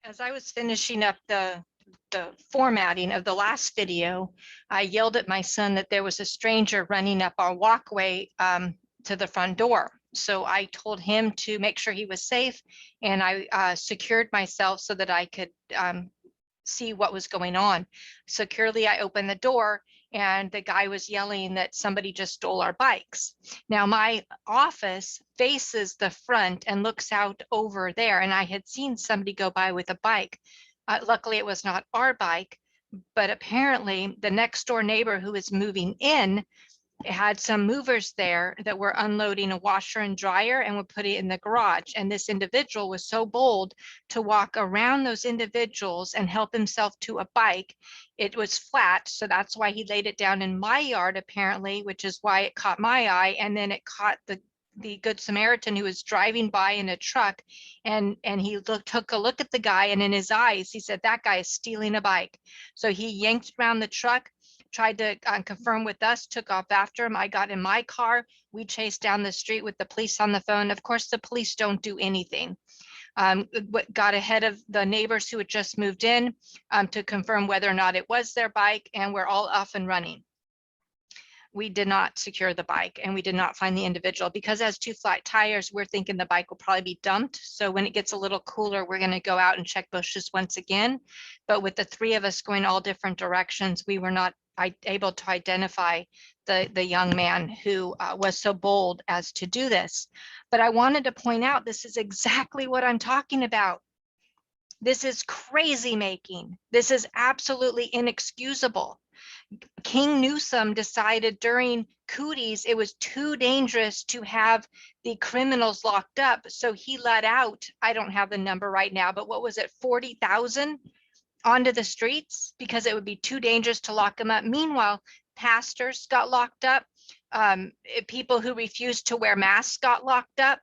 As I was finishing up the formatting of the last video, I yelled at my son that there was a stranger running up our walkway to the front door. So I told him to make sure he was safe, and I secured myself so that I could see what was going on. Securely, I opened the door, and the guy was yelling that somebody just stole our bikes. Now, my office faces the front and looks out over there, and I had seen somebody go by with a bike. Luckily, it was not our bike, but apparently the next door neighbor who was moving in had some movers there that were unloading a washer and dryer and would put it in the garage. And this individual was so bold to walk around those individuals and help himself to a bike. It was flat, so that's why he laid it down in my yard, apparently, which is why it caught my eye. And then it caught the Good Samaritan who was driving by in a truck, and he took a look at the guy, and in his eyes, he said, "That guy is stealing a bike." So he yanked around the truck, tried to confirm with us, took off after him. I got in my car. We chased down the street with the police on the phone. Of course, the police don't do anything. Got ahead of the neighbors who had just moved in to confirm whether or not it was their bike, and we're all off and running. We did not secure the bike, and we did not find the individual because it has two flat tires. We're thinking the bike will probably be dumped. So when it gets a little cooler, we're going to go out and check bushes once again. But with the three of us going all different directions, we were not able to identify the young man who was so bold as to do this. But I wanted to point out, this is exactly what I'm talking about. This is crazy making. This is absolutely inexcusable. King Newsom decided during cooties it was too dangerous to have the criminals locked up. So he let out, I don't have the number right now, but what was it, 40,000 onto the streets because it would be too dangerous to lock them up. Meanwhile, pastors got locked up. People who refused to wear masks got locked up.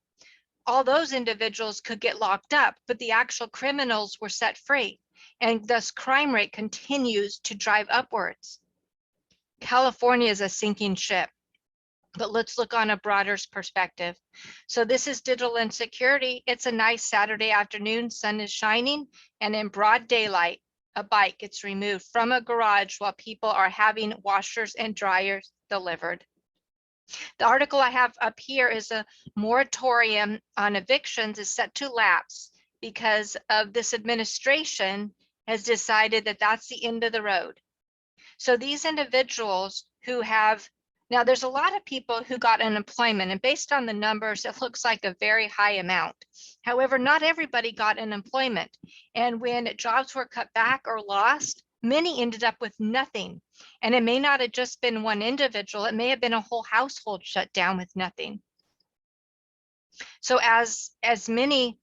All those individuals could get locked up, but the actual criminals were set free. And thus crime rate continues to drive upwards. California is a sinking ship, but let's look on a broader perspective. So this is digital insecurity. It's a nice Saturday afternoon, sun is shining, and in broad daylight, a bike gets removed from a garage while people are having washers and dryers delivered. The article I have up here is a moratorium on evictions is set to lapse because of this administration has decided that that's the end of the road. So these individuals who have, now there's a lot of people who got unemployment, and based on the numbers, it looks like a very high amount. However, not everybody got unemployment. And when jobs were cut back or lost, many ended up with nothing. And it may not have just been one individual, it may have been a whole household shut down with nothing. So as many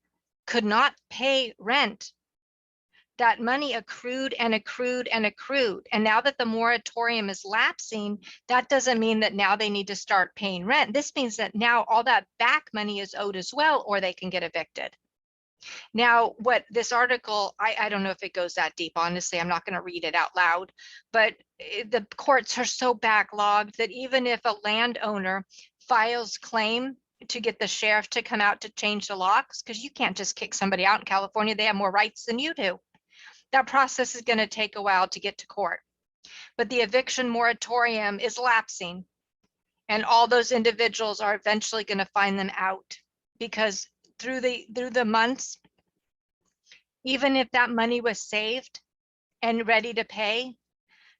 could not pay rent, that money accrued and accrued and accrued. And now that the moratorium is lapsing, that doesn't mean that now they need to start paying rent. This means that now all that back money is owed as well, or they can get evicted. Now, what this article, I don't know if it goes that deep, honestly, I'm not going to read it out loud, but the courts are so backlogged that even if a landowner files claim to get the sheriff to come out to change the locks, because you can't just kick somebody out in California, they have more rights than you do. That process is going to take a while to get to court. But the eviction moratorium is lapsing, and all those individuals are eventually going to find them out, because through the months, even if that money was saved and ready to pay,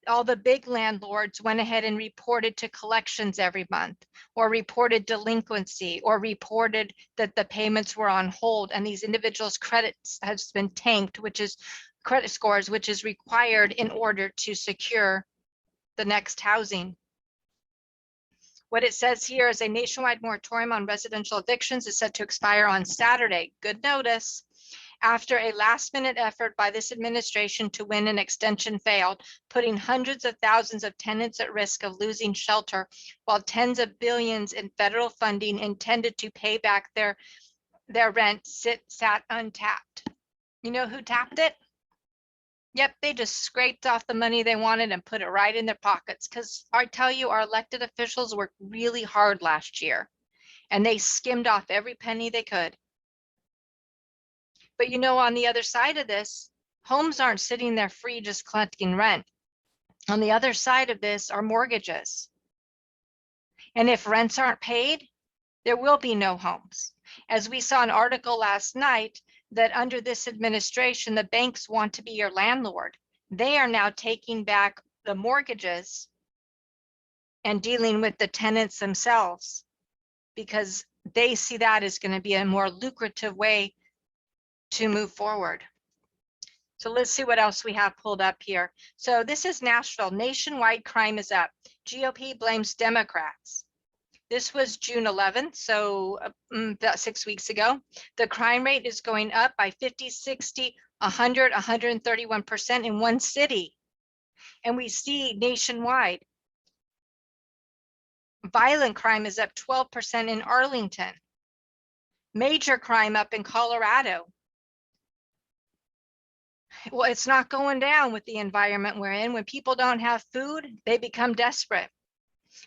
all the big landlords went ahead and reported to collections every month, or reported delinquency, or reported that the payments were on hold, and these individuals' credits has been tanked, which is credit scores, which is required in order to secure the next housing. What it says here is a nationwide moratorium on residential evictions is set to expire on Saturday. Good notice. After a last-minute effort by this administration to win an extension failed, putting hundreds of thousands of tenants at risk of losing shelter, while tens of billions in federal funding intended to pay back their rent sat untapped. You know who tapped it? Yep, they just scraped off the money they wanted and put it right in their pockets. Because I tell you, our elected officials worked really hard last year, and they skimmed off every penny they could. But you know, on the other side of this, homes aren't sitting there free just collecting rent. On the other side of this are mortgages. And if rents aren't paid, there will be no homes. As we saw an article last night that under this administration, the banks want to be your landlord. They are now taking back the mortgages and dealing with the tenants themselves because they see that as going to be a more lucrative way to move forward. So let's see what else we have pulled up here. So this is Nashville. Nationwide crime is up. GOP blames Democrats. This was June 11th, so about 6 weeks ago. The crime rate is going up by 50, 60, 100, 131% in one city. And we see nationwide. Violent crime is up 12% in Arlington. Major crime up in Colorado. Well, it's not going down with the environment we're in. When people don't have food, they become desperate.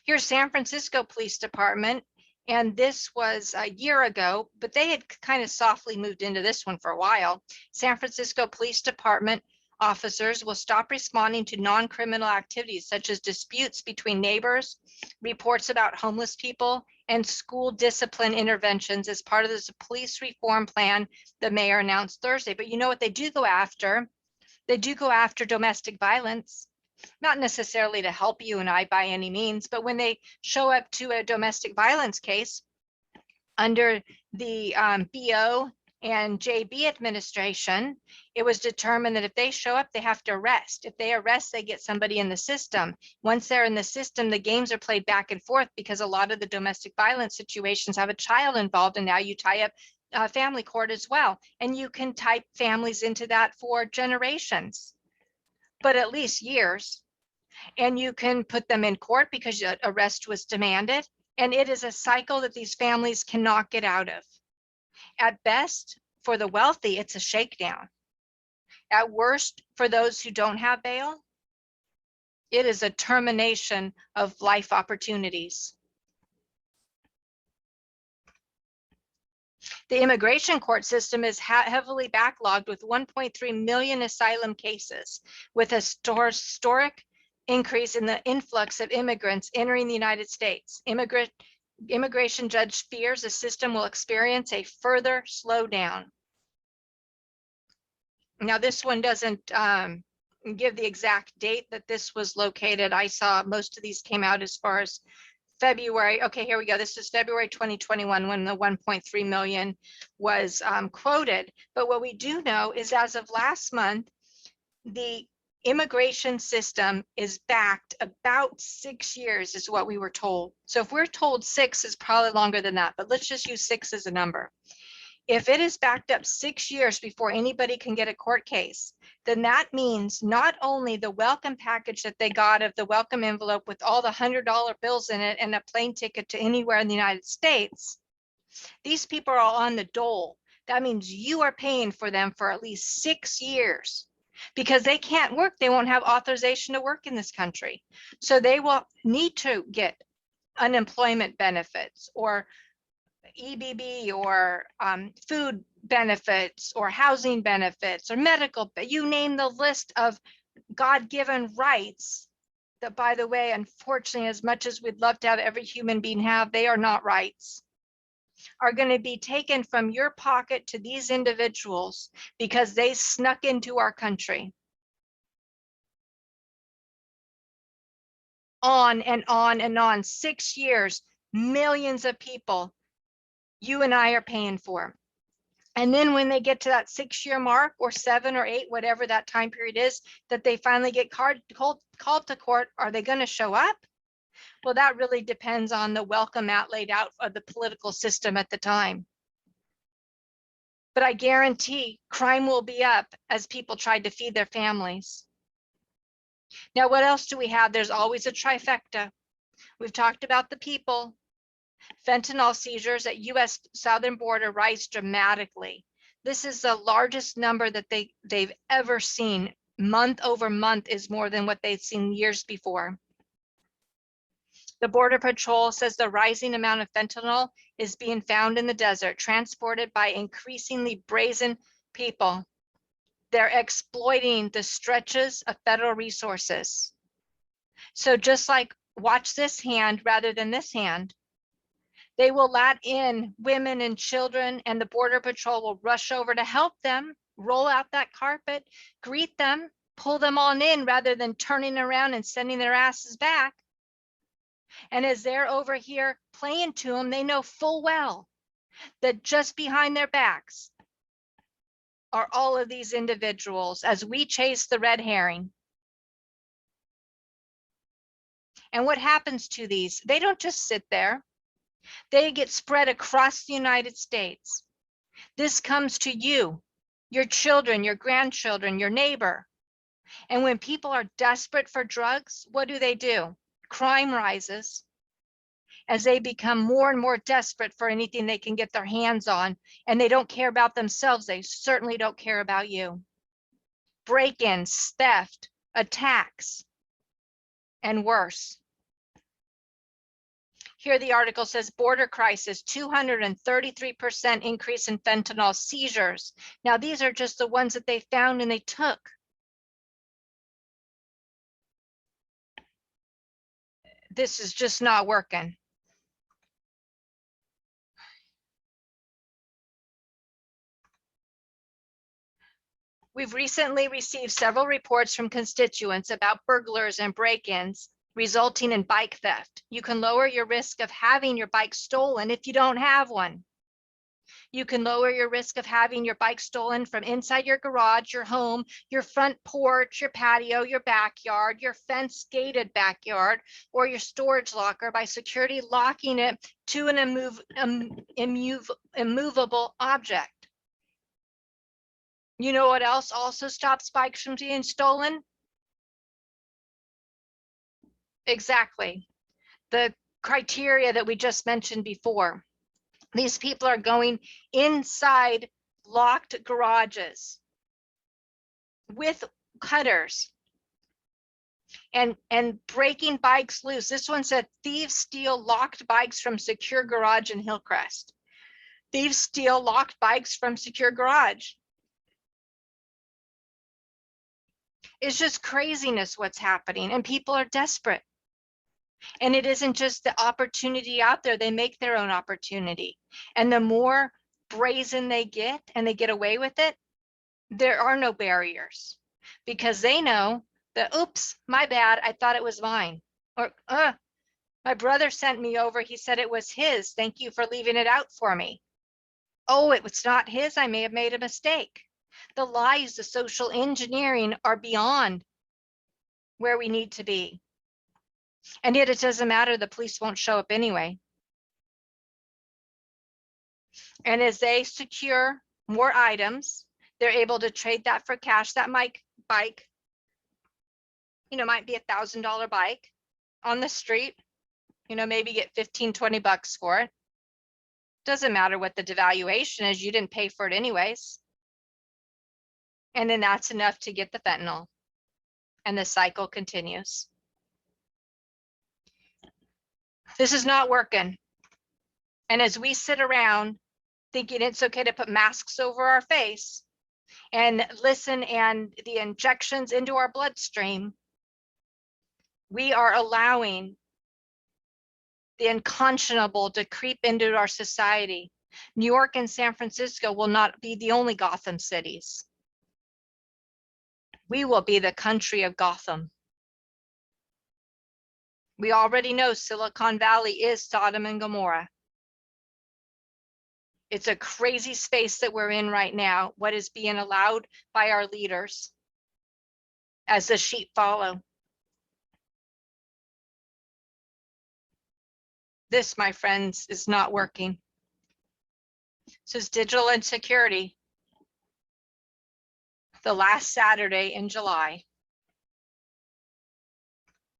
Here's San Francisco Police Department, and this was a year ago, but they had kind of softly moved into this one for a while. San Francisco Police Department officers will stop responding to non-criminal activities such as disputes between neighbors, reports about homeless people, and school discipline interventions as part of this police reform plan the mayor announced Thursday. But you know what they do go after? They do go after domestic violence. Not necessarily to help you and I by any means, but when they show up to a domestic violence case under the BO and JB administration, it was determined that if they show up, they have to arrest. If they arrest, they get somebody in the system. Once they're in the system, the games are played back and forth because a lot of the domestic violence situations have a child involved, and now you tie up family court as well. And you can type families into that for generations, but at least years. And you can put them in court because arrest was demanded. And it is a cycle that these families cannot get out of. At best, for the wealthy, it's a shakedown. At worst, for those who don't have bail, it is a termination of life opportunities. The immigration court system is heavily backlogged with 1.3 million asylum cases, with a historic increase in the influx of immigrants entering the United States. Immigration judge fears the system will experience a further slowdown. Now, this one doesn't give the exact date that this was located. I saw most of these came out as far as February. Okay, here we go. This is February 2021 when the 1.3 million was quoted. But what we do know is as of last month, the immigration system is backed about 6 years is what we were told. So if we're told 6 is probably longer than that, but let's just use 6 as a number. If it is backed up 6 years before anybody can get a court case, then that means not only the welcome package that they got of the welcome envelope with all the $100 bills in it and a plane ticket to anywhere in the United States, these people are all on the dole. That means you are paying for them for at least 6 years. Because they can't work, they won't have authorization to work in this country. So they will need to get unemployment benefits or EBB or food benefits or housing benefits or medical, you name the list of God-given rights that, by the way, unfortunately, as much as we'd love to have every human being have, they are not rights, are going to be taken from your pocket to these individuals because they snuck into our country. On and on and on. 6 years, millions of people you and I are paying for. And then when they get to that 6-year mark or 7 or 8, whatever that time period is, that they finally get called to court, are they going to show up? Well, that really depends on the welcome mat laid out of the political system at the time. But I guarantee crime will be up as people tried to feed their families. Now, what else do we have? There's always a trifecta. We've talked about the people. Fentanyl seizures at U.S. southern border rise dramatically. This is the largest number that they've ever seen. Month over month is more than what they've seen years before. The Border Patrol says the rising amount of fentanyl is being found in the desert, transported by increasingly brazen people. They're exploiting the stretches of federal resources. So just like watch this hand rather than this hand, they will let in women and children, and the Border Patrol will rush over to help them, roll out that carpet, greet them, pull them on in rather than turning around and sending their asses back. And as they're over here playing to them, they know full well that just behind their backs are all of these individuals as we chase the red herring. And what happens to these? They don't just sit there. They get spread across the United States. This comes to you, your children, your grandchildren, your neighbor. And when people are desperate for drugs, what do? Crime rises as they become more and more desperate for anything they can get their hands on, and they don't care about themselves. They certainly don't care about you. Break-ins, theft, attacks, and worse. Here the article says border crisis, 233% increase in fentanyl seizures. Now these are just the ones that they found and they took. This is just not working. We've recently received several reports from constituents about burglars and break-ins resulting in bike theft. You can lower your risk of having your bike stolen if you don't have one. You can lower your risk of having your bike stolen from inside your garage, your home, your front porch, your patio, your backyard, your fence gated backyard, or your storage locker by security locking it to an immovable object. You know what else also stops bikes from being stolen? Exactly. The criteria that we just mentioned before. These people are going inside locked garages with cutters and breaking bikes loose. This one said thieves steal locked bikes from secure garage in Hillcrest. Thieves steal locked bikes from secure garage. It's just craziness what's happening, and people are desperate. And it isn't just the opportunity out there, they make their own opportunity. And the more brazen they get and they get away with it, there are no barriers because they know that, oops, my bad, I thought it was mine. Or, my brother sent me over, he said it was his, thank you for leaving it out for me. Oh, it was not his, I may have made a mistake. The lies, the social engineering are beyond where we need to be. And yet it doesn't matter, the police won't show up anyway. And as they secure more items, they're able to trade that for cash. That bike, might be $1,000 bike on the street, maybe get 15, 20 bucks for it. Doesn't matter what the devaluation is, you didn't pay for it anyways. And then that's enough to get the fentanyl. And the cycle continues. This is not working. And as we sit around thinking it's okay to put masks over our face and listen and the injections into our bloodstream, we are allowing the unconscionable to creep into our society. New York and San Francisco will not be the only Gotham cities. We will be the country of Gotham. We already know Silicon Valley is Sodom and Gomorrah. It's a crazy space that we're in right now, what is being allowed by our leaders as the sheep follow. This, my friends, is not working. This is digital insecurity. The last Saturday in July.